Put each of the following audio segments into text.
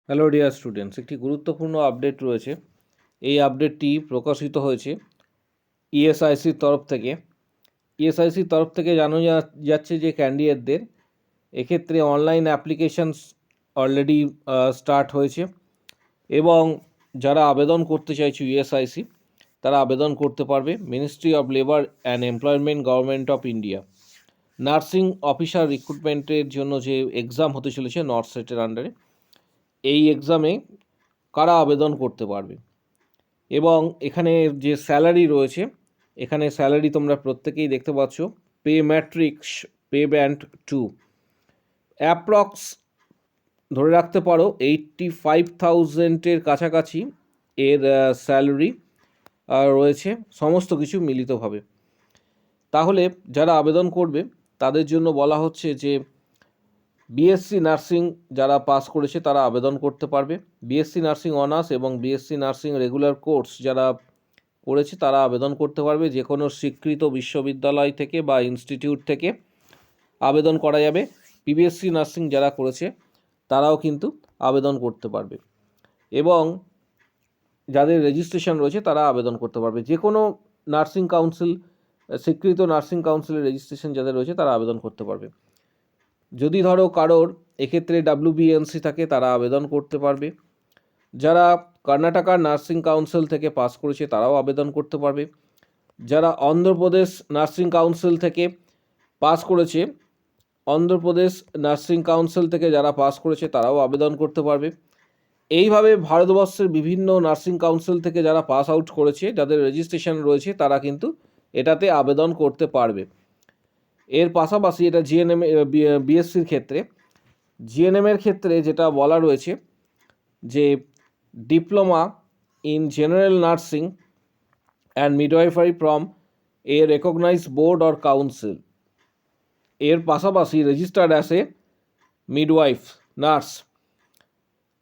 Hello dear students, একটি গুরুত্বপূর্ণ update রয়েছে। এই আপডেটটি প্রকাশিত হয়েছে ইএসআইসির তরফ থেকে। ইএসআইসির তরফ থেকে জানানো যাচ্ছে যে ক্যান্ডিডেটদের এক্ষেত্রে অনলাইন অ্যাপ্লিকেশানস অলরেডি স্টার্ট হয়েছে এবং যারা আবেদন করতে চাইছে ইএসআইসি তারা আবেদন করতে পারবে। Ministry of labour and employment, government of India nursing officer রিক্রুটমেন্টের জন্য যে এক্সাম হতে চলেছে নর্থ সেটের আন্ডারে, এই এক্সামে কারা আবেদন করতে পারবে এবং এখানে যে স্যালারি রয়েছে, এখানে স্যালারি তোমরা প্রত্যেকেই দেখতে পাচ্ছ। Pay matrix, pay band 2, approx ধরে রাখতে পারো 85,000-এর কাছাকাছি এর স্যালারি রয়েছে সমস্ত কিছু মিলিতভাবে। তাহলে যারা আবেদন করবে তাদের জন্য বলা হচ্ছে যে বিএসসি নার্সিং যারা পাস করেছে তারা আবেদন করতে পারবে। বিএসসি নার্সিং অনার্স এবং বিএসসি নার্সিং রেগুলার কোর্স যারা করেছে তারা আবেদন করতে পারবে। যে কোনো স্বীকৃত বিশ্ববিদ্যালয় থেকে বা ইনস্টিটিউট থেকে আবেদন করা যাবে। পিবিএসসি নার্সিং যারা করেছে তারাও কিন্তু আবেদন করতে পারবে এবং যাদের রেজিস্ট্রেশন রয়েছে তারা আবেদন করতে পারবে। যে কোনো নার্সিং কাউন্সিল, স্বীকৃত নার্সিং কাউন্সিলের রেজিস্ট্রেশন যাদের রয়েছে তারা আবেদন করতে পারবে। যদি ধরো কারোর এক্ষেত্রে ডাব্লিউবিএনসি থাকে তারা আবেদন করতে পারবে। যারা কর্ণাটকা নার্সিং কাউন্সিল থেকে পাস করেছে তারাও আবেদন করতে পারবে। যারা অন্ধ্রপ্রদেশ নার্সিং কাউন্সিল থেকে পাস করেছে, অন্ধ্রপ্রদেশ নার্সিং কাউন্সিল থেকে যারা পাস করেছে তারাও আবেদন করতে পারবে। এইভাবে ভারতবর্ষের বিভিন্ন নার্সিং কাউন্সিল থেকে যারা পাস আউট করেছে, যাদের রেজিস্ট্রেশন রয়েছে, তারা কিন্তু এটাতে আবেদন করতে পারবে। এর পাশাপাশি এটা জিএনএম, বিএসসির ক্ষেত্রে, জিএনএমের ক্ষেত্রে যেটা বলা রয়েছে যে diploma in general nursing and midwifery from a recognise board or council, এর পাশাপাশি registered as a midwife nurse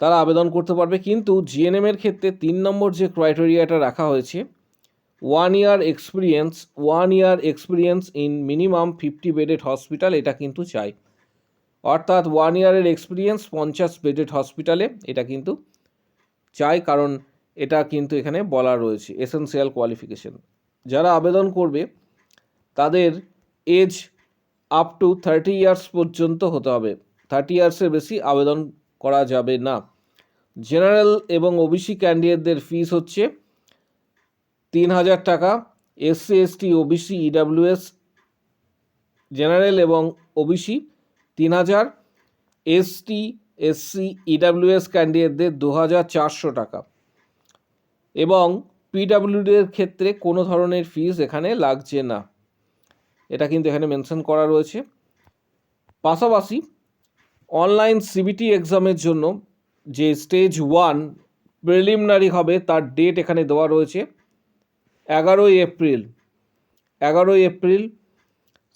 তারা আবেদন করতে পারবে। কিন্তু জিএনএমের ক্ষেত্রে 3 নম্বর যে ক্রাইটেরিয়াটা রাখা হয়েছে, 1 year experience in minimum 50 bedded hospital, এটা কিন্তু চাই। অর্থাৎ 1 ইয়ারের এক্সপিরিয়েন্স 50 বেডেড হসপিটালে, এটা কিন্তু চাই, কারণ এটা কিন্তু এখানে বলা রয়েছে এসেনশিয়াল কোয়ালিফিকেশন। যারা আবেদন করবে তাদের এজ আপ টু 30 ইয়ার্স পর্যন্ত হতে হবে। 30 ইয়ার্সের বেশি আবেদন করা যাবে না। জেনারেল এবং ওবিসি ক্যান্ডিডেটদের ফিস হচ্ছে 3,000 টাকা। SC ST OBC EWS general এবং ওবিসি 3,000, এসটি এসসি ইডাব্লিউএস ক্যান্ডিডেটদের 2,400 টাকা এবং পিডাব্লিউডির ক্ষেত্রে কোনো ধরনের ফিস এখানে লাগছে না, এটা কিন্তু এখানে মেনশন করা রয়েছে। পাশাপাশি অনলাইন সিবিটি এক্সামের জন্য যে স্টেজ 1 প্রিলিমিনারি হবে তার ডেট এখানে দেওয়া রয়েছে 11ই এপ্রিল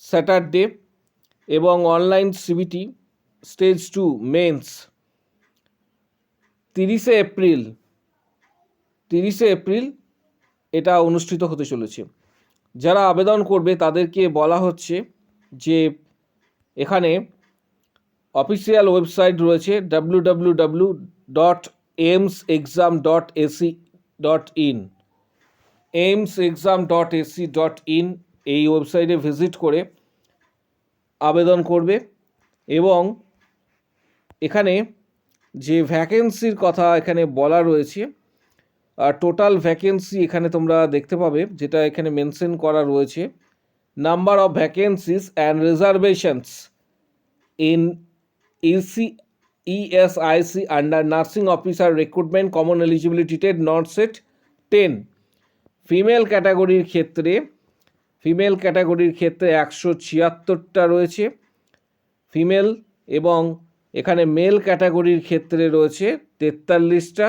স্যাটারডে, এবং online CBT stage 2 mains 30 April এটা অনুষ্ঠিত হতে চলেছে। যারা আবেদন করবে তাদেরকে বলা হচ্ছে যে এখানে অফিসিয়াল ওয়েবসাইট রয়েছে www.aimsexam.ac.in, aimsexam.ac.in, এই ওয়েবসাইটে ভিজিট করে আবেদন করবে। এবং এখানে যে ভ্যাকেন্সির কথা এখানে বলা রয়েছে, টোটাল ভ্যাকেন্সি এখানে তোমরা দেখতে পাবে, যেটা এখানে মেনশন করা রয়েছে, number of vacancies and reservations in ESIC under nursing officer recruitment common eligibility TET north set 10। Female ক্যাটাগরির ক্ষেত্রে 176টা রয়েছে ফিমেল, এবং এখানে মেল ক্যাটাগরির ক্ষেত্রে রয়েছে 43টা।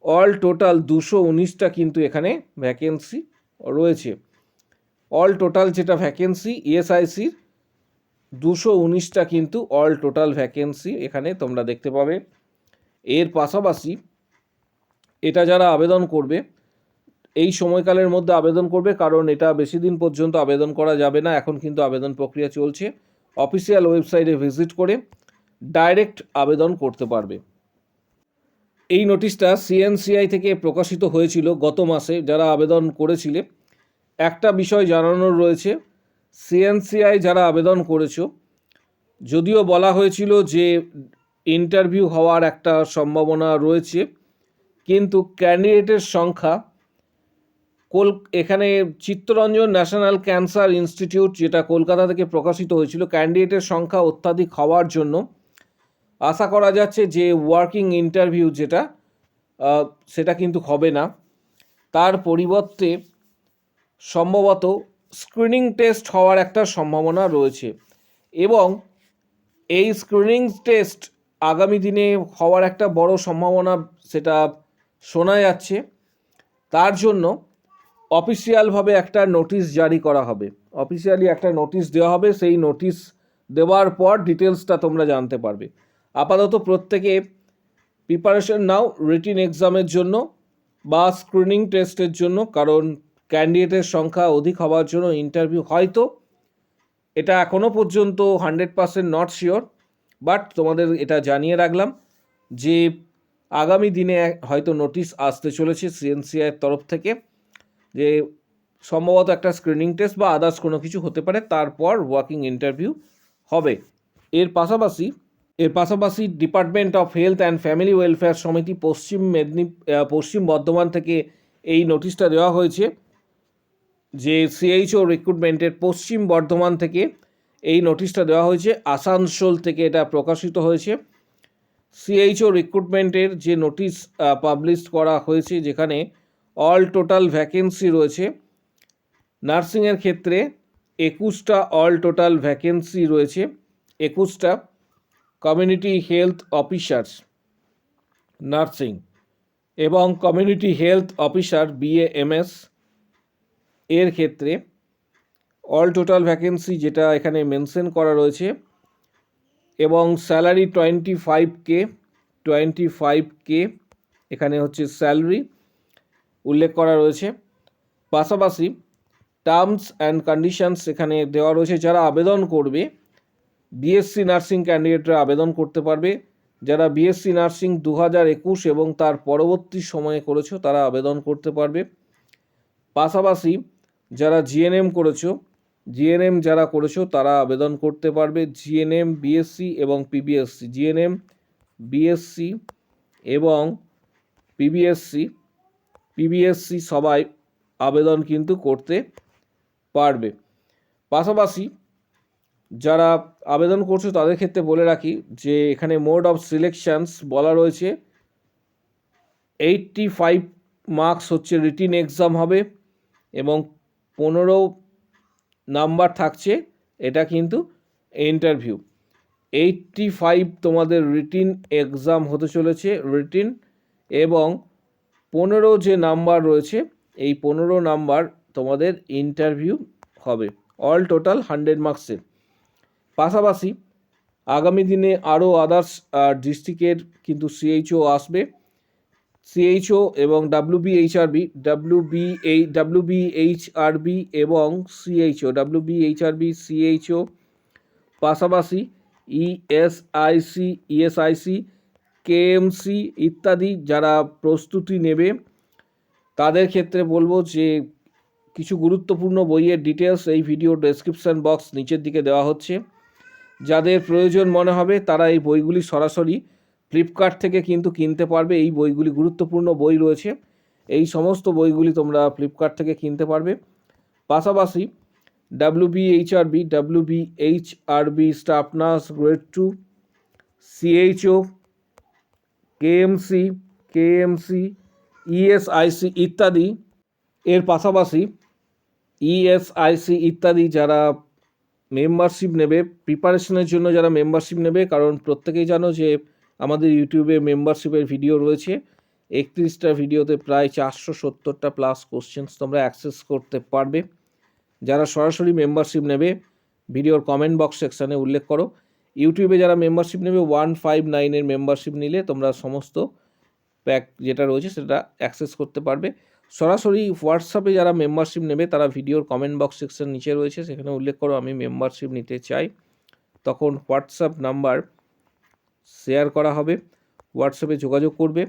অল টোটাল 219টা কিন্তু এখানে ভ্যাকেন্সি রয়েছে। অল টোটাল যেটা ভ্যাকেন্সি ইএসআইসির 219টা কিন্তু অল টোটাল ভ্যাকেন্সি এখানে তোমরা দেখতে পাবে। এর পাশাপাশি এটা যারা আবেদন করবে এই সময়কালের মধ্যে আবেদন করবে, কারণ এটা বেশি দিন পর্যন্ত আবেদন করা যাবে না, এখন কিন্তু আবেদন প্রক্রিয়া চলছে। অফিসিয়াল ওয়েবসাইটে ভিজিট করে ডাইরেক্ট আবেদন করতে পারবে। এই নোটিশটা সিএনসিআই থেকে প্রকাশিত হয়েছিল গত মাসে। যারা আবেদন করেছিলে, একটা বিষয় জানানোর রয়েছে, সিএনসিআই যারা আবেদন করেছো, যদিও বলা হয়েছিল যে ইন্টারভিউ হওয়ার একটা সম্ভাবনা রয়েছে, কিন্তু ক্যান্ডিডেটের সংখ্যা এখানে চিত্তরঞ্জন ন্যাশনাল ক্যান্সার ইনস্টিটিউট, যেটা কলকাতা থেকে প্রকাশিত হয়েছিল, ক্যান্ডিডেটের সংখ্যা অত্যাধিক হওয়ার জন্য আশা করা যাচ্ছে যে ওয়ার্কিং ইন্টারভিউ যেটা সেটা কিন্তু হবে না। তার পরিবর্তে সম্ভবত স্ক্রিনিং টেস্ট হওয়ার একটা সম্ভাবনা রয়েছে, এবং এই স্ক্রিনিং টেস্ট আগামী দিনে হওয়ার একটা বড় সম্ভাবনা সেটা শোনা যাচ্ছে। তার জন্য অফিসিয়ালভাবে একটা নোটিশ জারি করা হবে, অফিসিয়ালি একটা নোটিশ দেওয়া হবে। সেই নোটিশ দেওয়ার পর ডিটেলসটা তোমরা জানতে পারবে। আপাতত প্রত্যেকে প্রিপারেশন নাও রিটিন এক্সামের জন্য বা স্ক্রিনিং টেস্টের জন্য, কারণ ক্যান্ডিডেটের সংখ্যা অধিক হওয়ার জন্য ইন্টারভিউ হয়তো, এটা এখনও পর্যন্ত 100% নট শিওর, বাট তোমাদের এটা জানিয়ে রাখলাম যে আগামী দিনে হয়তো নোটিশ আসতে চলেছে সিএনসিআইয়ের তরফ থেকে, যে সম্ভবত একটা স্ক্রিনিং টেস্ট বা আদার্স কোনো কিছু হতে পারে, তারপর ওয়ার্কিং ইন্টারভিউ হবে। এর পাশাপাশি department of health and family welfare সমিতি পশ্চিম বর্ধমান থেকে এই নোটিশটা দেওয়া হয়েছে, যে সিএইচও রিক্রুটমেন্টের পশ্চিম বর্ধমান থেকে এই নোটিশটা দেওয়া হয়েছে। আসানসোল থেকে এটা প্রকাশিত হয়েছে। সিএইচও রিক্রুটমেন্টের যে নোটিশ পাবলিশ করা হয়েছে, যেখানে অল টোটাল ভ্যাকেন্সি রয়েছে নার্সিংয়ের ক্ষেত্রে 21টা অল টোটাল ভ্যাকেন্সি রয়েছে, 21টা কমিউনিটি হেলথ অফিসার্স নার্সিং এবং কমিউনিটি হেলথ অফিসার বিএএমএস এর ক্ষেত্রে অল টোটাল ভ্যাকেন্সি যেটা এখানে মেনশন করা রয়েছে, এবং স্যালারি 25K এখানে হচ্ছে স্যালারি উল্লেখ করা রয়েছে। পাশাপাশি টার্মস অ্যান্ড কন্ডিশনস এখানে দেওয়া রয়েছে। যারা আবেদন করবে, বিএসসি নার্সিং ক্যান্ডিডেটরা আবেদন করতে পারবে। যারা বিএসসি নার্সিং 2021 এবং তার পরবর্তী সময়ে করেছো তারা আবেদন করতে পারবে। পাশাপাশি যারা জিএনএম যারা করেছো তারা আবেদন করতে পারবে। জিএনএম, বিএসসি এবং পিবিএসসি, জিএনএম, বিএসসি এবং পিবিএসসি সবাই আবেদন কিন্তু করতে পারবে। পাশাপাশি যারা আবেদন করছো তাদের ক্ষেত্রে বলে রাখি যে এখানে মোড অফ সিলেকশনস বলা রয়েছে 85 মার্কস হচ্ছে রিটিন এক্সাম হবে, এবং 15 নাম্বার থাকছে এটা কিন্তু ইন্টারভিউ। 85 তোমাদের রিটিন এক্সাম হতে চলেছে, রিটিন, এবং 15 যে নাম্বার রয়েছে এই 15 নাম্বার তোমাদের ইন্টারভিউ হবে, অল টোটাল 100 মার্কসের। পাশাপাশি আগামী দিনে আরও আদার্স ডিস্ট্রিক্টের কিন্তু সিএইচও আসবে। সিএইচও এবং ডাব্লিউবিএইচআরবি এবং সিএইচও, পাশাপাশি ইএসআইসি, কেএমসি ইত্যাদি যারা প্রস্তুতি নেবে তাদের ক্ষেত্রে বলবো যে কিছু গুরুত্বপূর্ণ বইয়ের ডিটেলস এই ভিডিও ডেসক্রিপশন বক্স নিচের দিকে দেওয়া হচ্ছে। যাদের প্রয়োজন মনে হবে তারা এই বইগুলি সরাসরি ফ্লিপকার্ট থেকে কিন্তু কিনতে পারবে। এই বইগুলি গুরুত্বপূর্ণ বই রয়েছে, এই সমস্ত বইগুলি তোমরা ফ্লিপকার্ট থেকে কিনতে পারবে। পাশাপাশি ডাব্লিউবিএইচআরবি staff nurse grade 2, CHO, KMC, ESIC ইত্যাদি, এর পাশাপাশি ইএসআইসি ইত্যাদি যারা মেম্বারশিপ নেবে, প্রিপারেশনের জন্য যারা মেম্বারশিপ নেবে, কারণ প্রত্যেকেই জানো যে আমাদের ইউটিউবে মেম্বারশিপের ভিডিও রয়েছে। 31টা ভিডিওতে প্রায় 470টা প্লাস কোশ্চেন্স তোমরা অ্যাক্সেস করতে পারবে। যারা সরাসরি মেম্বারশিপ নেবে ভিডিওর কমেন্ট বক্স সেকশানে উল্লেখ করো। ইউটিউবে যারা মেম্বারশিপ নেবে 159 মেম্বারশিপ নিলে তোমরা সমস্ত প্যাক যেটা রয়েছে সেটা অ্যাক্সেস করতে পারবে। সরাসরি হোয়াটসঅ্যাপে যারা মেম্বারশিপ নেবে তারা ভিডিওর কমেন্ট বক্স সেকশন নিচে রয়েছে, সেখানে উল্লেখ করো আমি মেম্বারশিপ নিতে চাই, তখন হোয়াটসঅ্যাপ নাম্বার শেয়ার করা হবে, হোয়াটসঅ্যাপে যোগাযোগ করবে।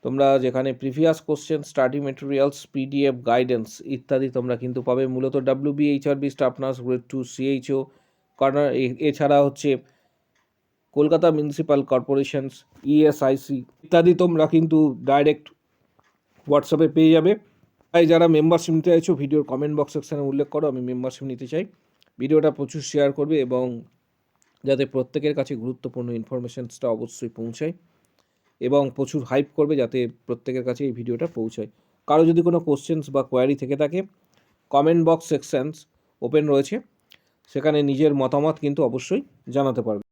তোমরা যেখানে previous question, study materials, PDF, guidance ইত্যাদি তোমরা কিন্তু পাবে। মূলত WB, HRB, staff nurse, grade 2, CHO, corner, এছাড়া হচ্ছে কলকাতা মিউনিসিপ্যাল কর্পোরেশনস, ইএসআইসি ইত্যাদি তোমরা কিন্তু ডাইরেক্ট হোয়াটসঅ্যাপে পেয়ে যাবে। তাই যারা মেম্বারশিপ নিতে চাইছো ভিডিওর কমেন্ট বক্স সেকশানে উল্লেখ করো, আমি মেম্বারশিপ নিতে চাই। ভিডিওটা প্রচুর শেয়ার করবে এবং যাতে প্রত্যেকের কাছে গুরুত্বপূর্ণ ইনফরমেশনসটা অবশ্যই পৌঁছায়, এবং প্রচুর হাইপ করবে যাতে প্রত্যেকের কাছে এই ভিডিওটা পৌঁছায়। কারো যদি কোনো কোশ্চেন্স বা কোয়ারি থেকে থাকে, কমেন্ট বক্স সেকশনস ওপেন রয়েছে, সেখানে নিজের মতামত কিন্তু অবশ্যই জানাতে পারবে।